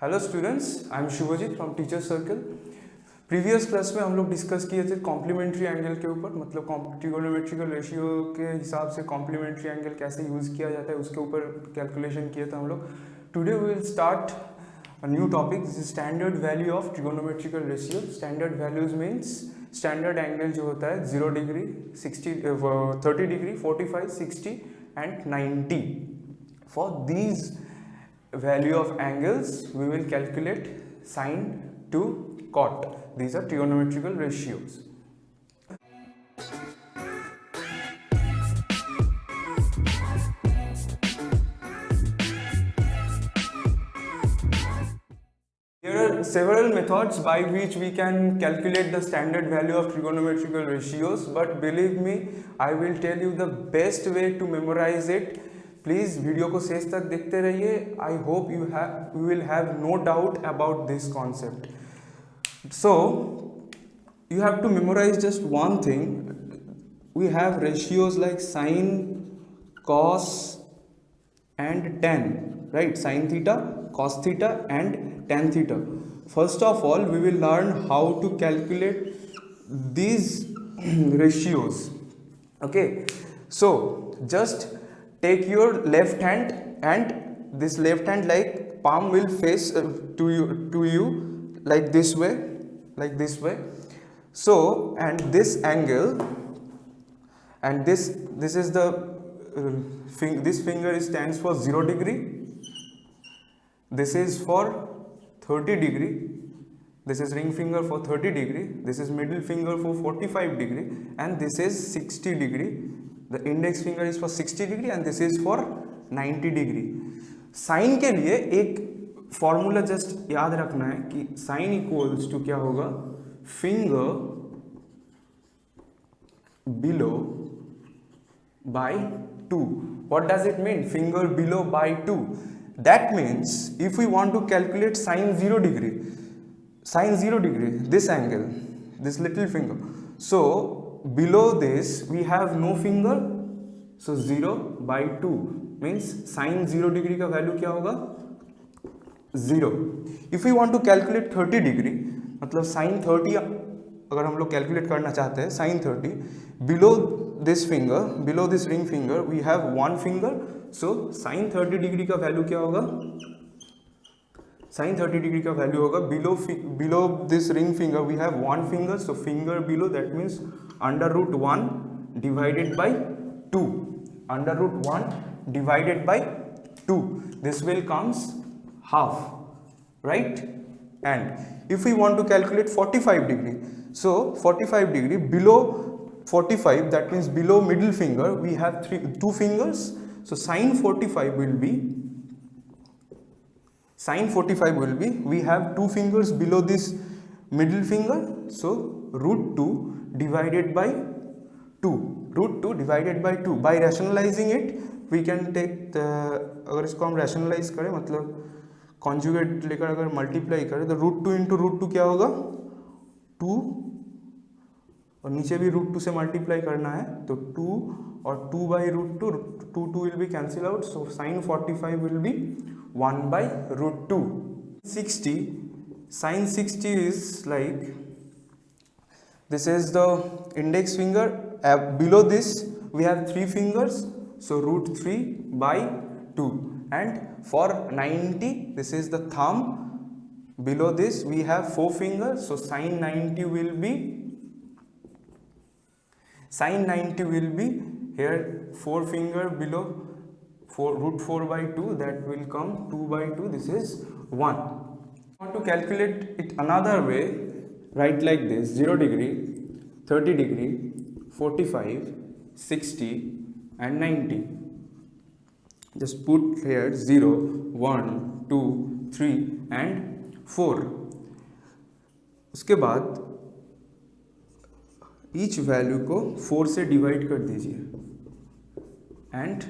Hello students, I am Shubhajit from Teacher Circle. Previous class में हम लोग डिस्कस किए थे कॉम्प्लीमेंट्री एंगल के ऊपर, मतलब ट्रिगोनोमेट्रिकल रेशियो के हिसाब से कॉम्प्लीमेंट्री एंगल कैसे यूज़ किया जाता है उसके ऊपर कैलकुलेशन किए थे हम लोग। Today we will start a new topic, standard value of trigonometrical ratio. Standard values means standard angle जो होता है 0 degree, 30 degree, 45, 60 and 90। For these value of angles we will calculate sine to cot. These are trigonometrical ratios. There are several methods by which we can calculate the standard value of trigonometrical ratios, but believe me, I will tell you the best way to memorize it. Please video को शेष तक देखते रहिए। I hope you will have no doubt about this concept. So you have to memorize just one thing. We have ratios like sine, cos and tan, right? Sine theta, cos theta and tan theta. First of all, we will learn how to calculate these ratios. Okay, so just take your left hand, and this left hand like palm will face to you like this way. So, and this angle, and this is the this finger stands for 0 degree, this is for 30 degree, this is ring finger for 30 degree, this is middle finger for 45 degree, and this is 60 degree. The index finger is for 60 degree and this is for 90 degree. Sign के लिए एक formula just याद रखना है कि sign equals to क्या होगा, finger below by 2. What does it mean, finger below by 2? That means if we want to calculate sine 0 degree, this angle, this little finger, so below this we have no finger, so 0 by 2 means sine 0 degree का value क्या होगा, 0. If we want to calculate 30 degree, मतलब sin 30 अगर हम लोग calculate करना चाहते हैं sin 30, below this finger, below this ring finger we have one finger, so sin 30 degree का वैल्यू क्या होगा, sin 30 degree का वैल्यू होगा, below this ring finger we have one finger, so finger below, that means under root 1 divided by 2, under root 1 divided by 2, this will comes half, right? And if we want to calculate 45 degree, so 45 degree below 45, that means below middle finger we have two fingers, so sine 45 will be, we have two fingers below this middle finger, so root 2 divided by 2, by rationalizing it we can take the, अगर इसको हम rationalize करें मतलब conjugate लेकर अगर multiply करें तो root 2 into root 2 क्या होगा, 2, और नीचे भी रूट 2 से मल्टीप्लाई करना है तो 2 और 2 by root 2 will be cancel out, so sine 45 will be 1 by root 2. 60, sin 60 is like, this is the index finger, below this we have 3 fingers, so root 3 by 2, and for 90 this is the thumb, below this we have 4 fingers, so sin 90 will be here 4 finger below 4, root 4 by 2, that will come 2 by 2, this is 1. I want to calculate it another way, write like this, 0 degree, 30 degree, 45, 60 and 90. Just put here 0, 1, 2, 3 and 4. उसके बाद each value को 4 से divide कर दीजिए and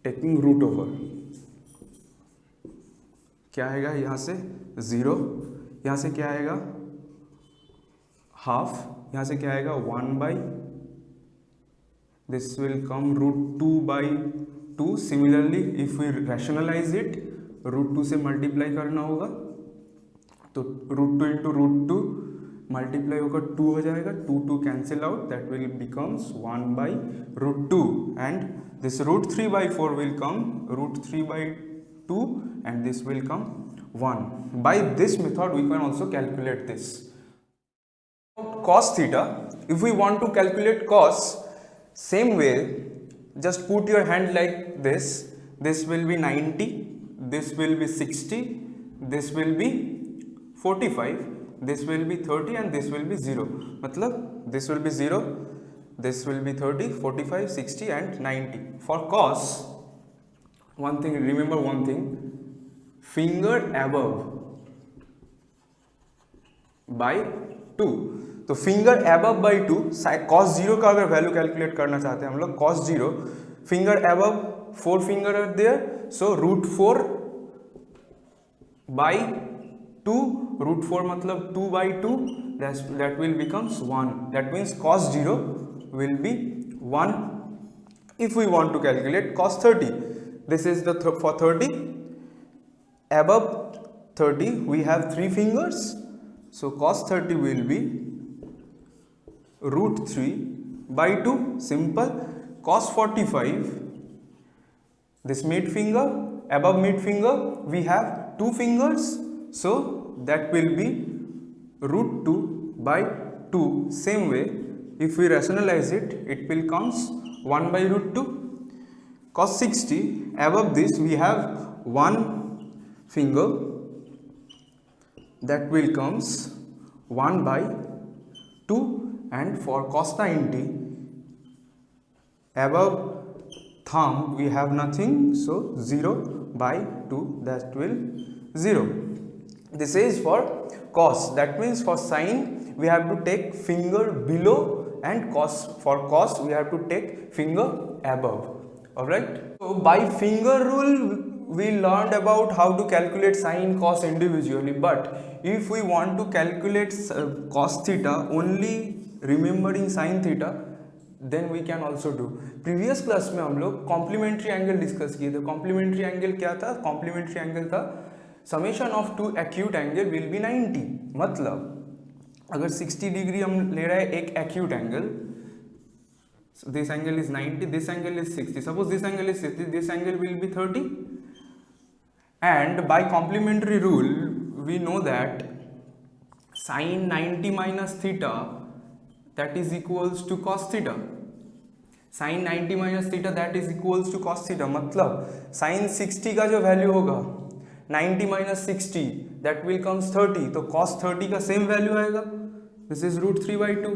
taking root over, क्या आएगा यहाँ से 0, यहाँ से क्या आएगा हाफ, यहाँ से क्या आएगा 1 by, this will come root 2 by 2. Similarly, if we rationalize it, √2 से मल्टीप्लाई करना होगा, तो √2 इंटू √2 मल्टीप्लाई होगा 2 हो जाएगा, 2 cancel out, that will becomes 1/√2 and this √3/4 will come √3/2 and this will come 1. By this method we can also calculate this. Cos theta, if we want to calculate cos, same way, just put your hand like this will be 90, this will be 60, this will be 45, this will be 30 and this will be 0. मतलब this will be 0, this will be 30, 45, 60 and 90. For cos, one thing, remember one thing, finger above by 2. तो finger above by 2, cos 0 का अगर value calculate करना चाहते हैं हम लोग, cos 0, finger above, 4 finger are there, so √4 by 2, √4 मतलब 2/2, that will becomes 1. That means cos 0 will be 1. If we want to calculate cos 30, this is the for 30, above 30 we have 3 fingers, so cos 30 will be √3/2, simple. Cos 45, this mid finger, above mid finger we have 2 fingers, so that will be √2/2. Same way, if we rationalize it, it will comes 1/√2. Cos 60, above this we have 1 finger, that will comes 1/2, and for cos 90, above thumb we have nothing, so 0/2, that will 0. This is for cos. That means for sin we have to take finger below, and for cos we have to take finger above. Alright, so by finger rule we learned about how to calculate sin cos individually, but if we want to calculate cos theta only remembering sin theta, then we can also do. Previous class में हम लोग complementary angle discuss किए थे. Complementary angle क्या था? Complementary angle था summation of 2 acute angle will be 90. मतलब अगर 60 डिग्री हम ले रहे हैं एक acute angle, this angle is 90, this angle is 60, suppose this angle is 60, this angle will be 30, and by complementary rule we know that sin 90 minus theta, that is equals to cos theta. sin 90 minus theta that is equals to cos theta. मतलब sin 60 का जो value होगा 90 minus 60, that will comes 30, तो cos 30 का same value आएगा, this is √3/2.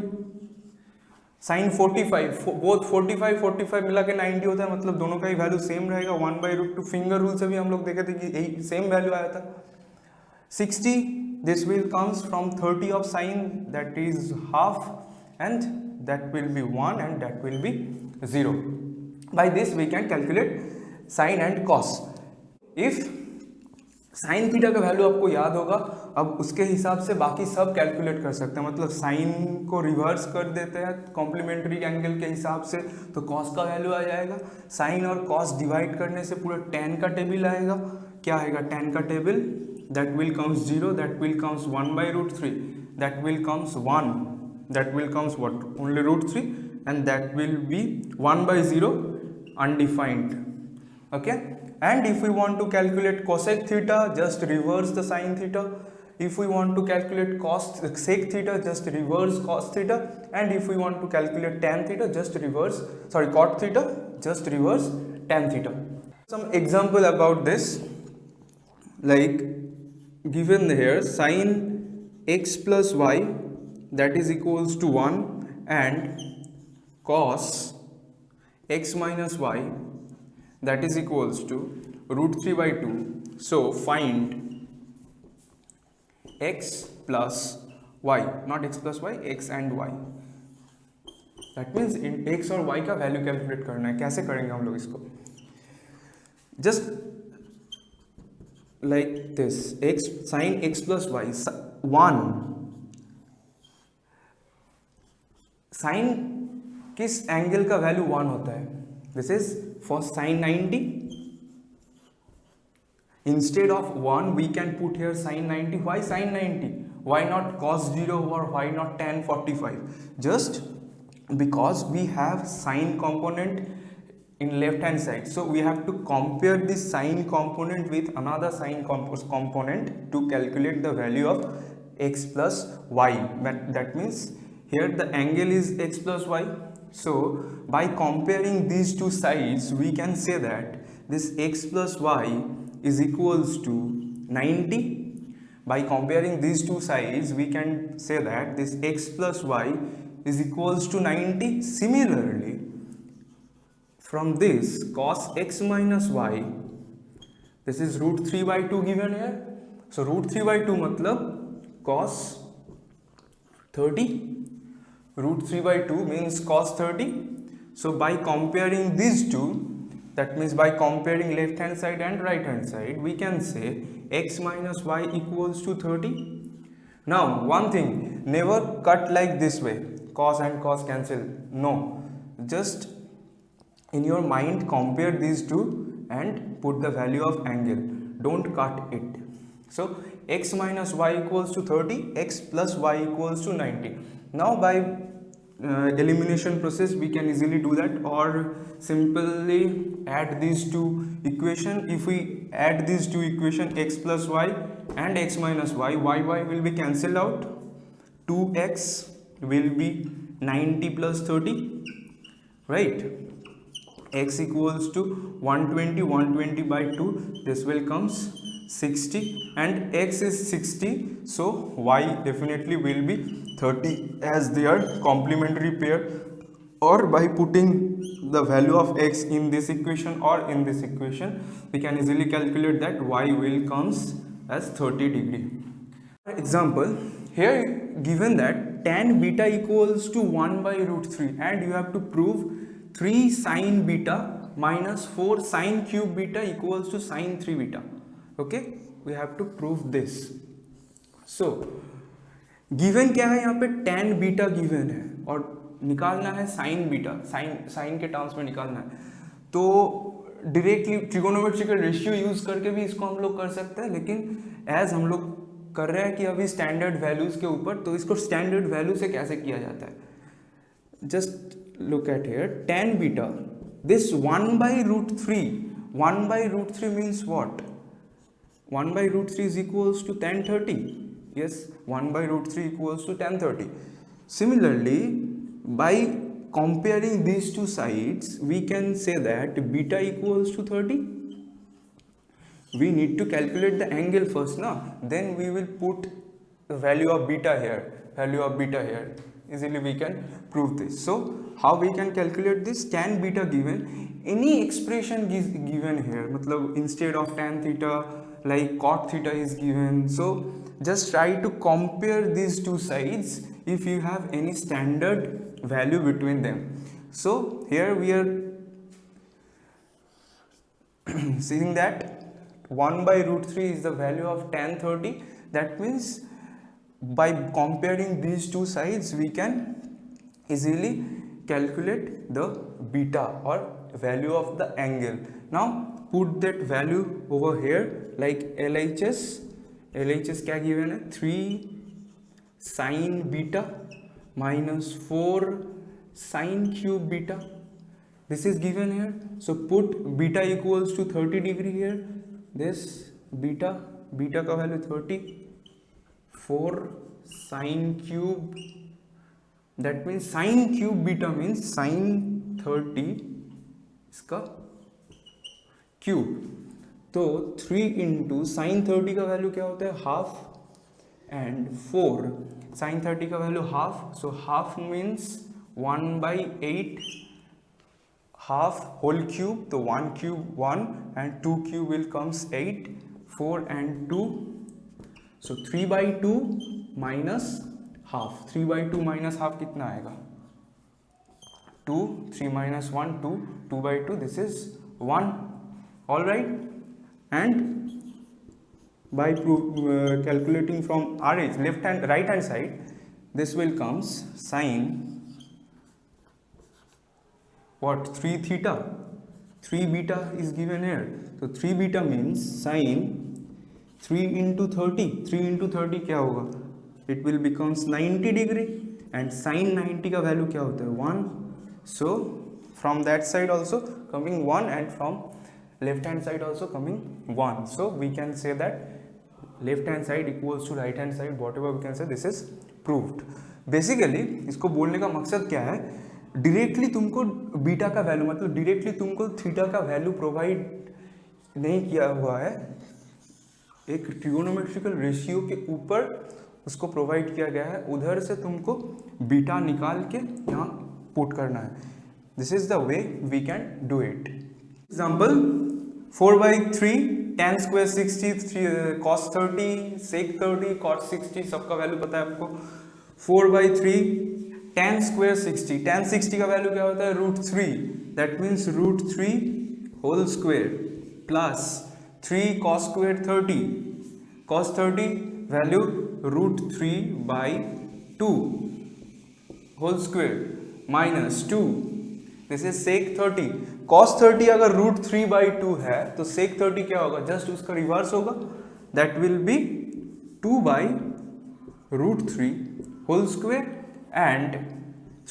sin 45, both 45 मिला के 90 होता है, मतलब दोनों का ही वैल्यू सेम रहेगा, 1/√2. फिंगर रूल से भी हम लोग देखे थे कि यही सेम वैल्यू आया था. 60, this will comes from 30 of sin, that is half, and that will be 1 and that will be 0. By this we can calculate sin and cos. If sin theta का वैल्यू आपको याद होगा, अब उसके हिसाब से बाकी सब कैलकुलेट कर सकते हैं. मतलब साइन को रिवर्स कर देते हैं कॉम्प्लीमेंट्री एंगल के हिसाब से, तो कॉस का वैल्यू आ जाएगा. साइन और कॉस डिवाइड करने से पूरा tan का टेबल आएगा. क्या आएगा tan का table? That will comes 0, that will comes 1/√3, that will comes 1, that will comes what? Only √3, and that will be 1/0 undefined. Okay, and if we want to calculate cosec theta, just reverse the sin theta. If we want to calculate sec theta, just reverse cos theta, and if we want to calculate tan theta, just reverse, sorry, cot theta, just reverse tan theta. Some example about this, like given here sin x plus y, that is equals to 1, and cos x minus y, that is equals to √3/2. So find x plus y, not x plus y, x and y. That means in x और y का value calculate करना है. कैसे करेंगे हम लोग इसको? Just like this, x sin x plus y, 1. Sine किस एंगल का वैल्यू 1 होता है? This is for sine 90. Instead of 1 we can put here sin 90. Why sin 90? Why not cos 0 or why not tan 45? Just because we have sine component in left hand side, so we have to compare this sine component with another sine component to calculate the value of x plus y. That means here the angle is x plus y, so by comparing these two sides we can say that this x plus y is equals to 90. By comparing these two sides we can say that this x plus y is equals to 90. Similarly, from this cos x minus y, this is root 3 by 2 given here, so root 3 by 2 matlab cos 30, root 3 by 2 means cos 30. So by comparing these two, that means by comparing left hand side and right hand side, we can say x minus y equals to 30. Now one thing, never cut like this way, cos and cos cancel, no, just in your mind compare these two and put the value of angle, don't cut it. So x minus y equals to 30, x plus y equals to 90. Now by elimination process we can easily do that, or simply add these two equation. If we add these two equation, x plus y and x minus y, y will be cancelled out, 2x will be 90 plus 30, right? X equals to 120 by 2, this will comes 60, and x is 60, so y definitely will be 30 as their complementary pair. Or by putting the value of x in this equation or in this equation, we can easily calculate that y will comes as 30 degree. Example, here given that tan beta equals to 1 by root 3 and you have to prove 3 sin beta minus 4 sin cube beta equals to sin 3 beta. Okay, we have to prove this. So given क्या है यहाँ पे, tan beta given है और निकालना है sin beta, sign के terms में निकालना है. तो डायरेक्टली ट्रिगोनोमेट्रिकल रेशियो यूज करके भी इसको हम लोग कर सकते हैं, लेकिन एज हम लोग कर रहे हैं कि अभी स्टैंडर्ड वैल्यूज के ऊपर, तो इसको स्टैंडर्ड वैल्यू से कैसे किया जाता है. Just look at here, tan beta, this 1 by root 3, 1 by root 3 means what? 1 by root 3 is equals to tan 30. Yes, 1 by root 3 equals to tan 30. Similarly, by comparing these two sides, we can say that beta equals to 30. We need to calculate the angle first, na? Then we will put the value of beta here, easily we can prove this. So how we can calculate this? Tan beta given, any expression given here, matlab instead of tan theta like cot theta is given, so just try to compare these two sides if you have any standard value between them. So here we are seeing that 1 by root 3 is the value of tan 30. That means by comparing these two sides we can easily calculate the beta or value of the angle. Now put that value over here, like LHS क्या given है, 3 sin beta minus 4 sin cube beta, this is given here. So put beta equals to 30 degree here, this beta का value 30, 4 sin cube, that means sin cube beta means sin 30 इसका cube, तो 3 into sine 30 का value क्या होता है, half, and 4 sine 30 का value half, so half means 1/8, half whole cube, तो 1 cube 1 and 2 cube will comes 8, 4 and 2, so 3/2 minus half, 3/2 minus half कितना आएगा, 2, 3 minus 1, 2, 2/2, this is 1. All right, and by calculating from RH, right hand side, this will comes sin what, 3 theta, 3 beta is given here, तो 3 beta means sine 3 into 30, 3 into 30 क्या होगा, it will becomes 90 degree and sine 90 का value क्या होता है 1. So from that side also coming 1 and from left hand side also coming 1. So we can say that left hand side equals to right hand side, whatever we can say, this is proved. Basically इसको बोलने का मकसद क्या है, directly तुमको beta का value मतलब directly तुमको थीटा का वैल्यू प्रोवाइड नहीं किया हुआ है, एक ट्रिगोनोमेट्रिकल रेशियो के ऊपर उसको प्रोवाइड किया गया है, उधर से तुमको बीटा निकाल के यहाँ पुट करना है. This is the way we can do it. Example 4/3 tan square 60 cos 30 sec 30 cos 60 सबका वैल्यू पता है आपको. 4/3 tan square 60, tan 60 का वैल्यू क्या होता है √3, that means √3 whole square plus 3 cos square 30, cos 30 value √3/2 whole square minus 2, this is sec 30. cos 30 अगर √3/2 है तो sec 30 क्या होगा, जस्ट उसका रिवर्स होगा, that will be 2/√3 whole square and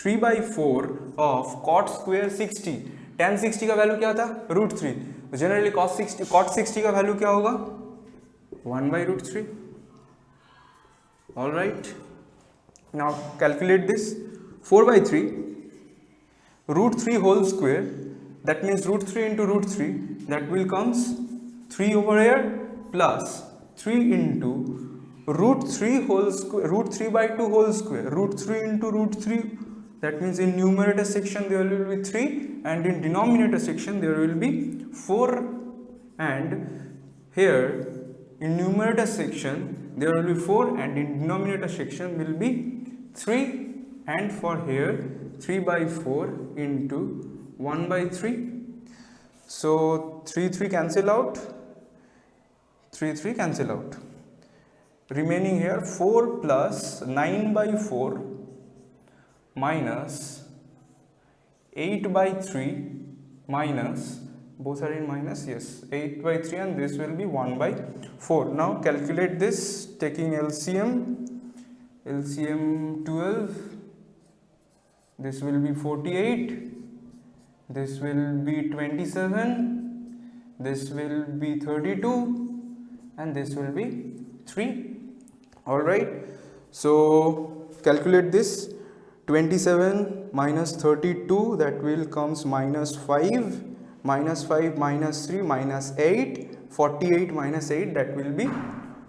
3/4 of cot square 60. tan 60 का वैल्यू क्या था √3, तो जनरली cot 60 का वैल्यू क्या होगा 1/√3. All right, now calculate this. 4/3 √3 whole square, that means √3 into √3, that will comes 3 over here plus 3 into √3 whole square, √3/2 whole square, √3 into √3, that means in numerator section there will be 3 and in denominator section there will be 4, and here in numerator section there will be 4 and in denominator section will be 3, and for here 3/4 into 1/3. So 3 cancel out, 3 cancel out, remaining here 4 plus 9/4 minus 8/3 minus, both are in minus, yes, 8/3, and this will be 1/4. Now calculate this taking LCM 12, this will be 48, this will be 27, this will be 32, and this will be 3. All right, so calculate this. 27 minus 32, that will comes -5, -5 minus 3 minus 8, 48 minus 8, that will be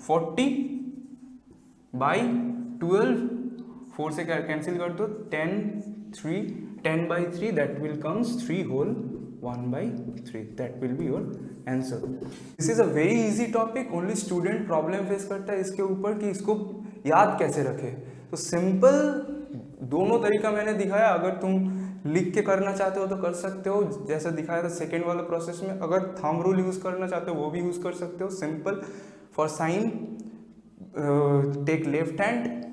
40/12. 4 से cancel कर दो, 10/3, that will comes 3 whole 1/3, that will be your answer. This is a very easy topic, only student problem face करता है इसके ऊपर कि इसको याद कैसे रखे. तो सिंपल दोनों तरीका मैंने दिखाया, अगर तुम लिख के करना चाहते हो तो कर सकते हो जैसा दिखाया था सेकेंड वाला प्रोसेस में, अगर थंब रूल यूज करना चाहते हो वो भी यूज कर सकते हो. Simple for sine take left hand,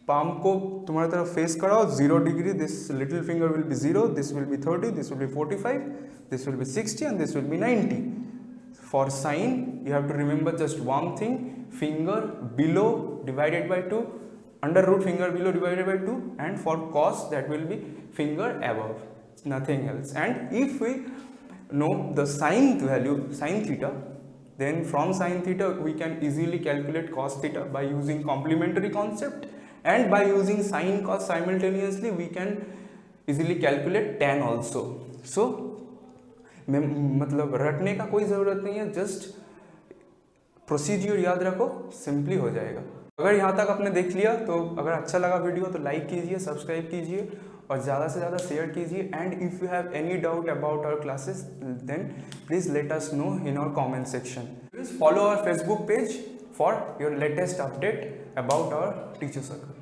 palm को तुम्हारी तरफ फेस कराओ 0 degree, this little finger will be 0, this will be 30, this will be 45, this will be 60 and this will be 90. For sine you have to remember just one thing, finger below divided by 2, under root finger below divided by 2, and for cos that will be finger above, nothing else. And if we know the sine value, sine theta, then from sine theta we can easily calculate cos theta by using complementary concept, and by using sine cos simultaneously we can easily calculate tan also. So मतलब रटने का कोई ज़रूरत नहीं है, just procedure याद रखो, simply हो जाएगा. अगर यहाँ तक आपने देख लिया तो अगर अच्छा लगा वीडियो तो लाइक कीजिए, सब्सक्राइब कीजिए और ज़्यादा से ज़्यादा शेयर कीजिए. And if you have any doubt about our classes then please let us know in our comment section. Please follow our Facebook page for your latest update about our Teacher circle.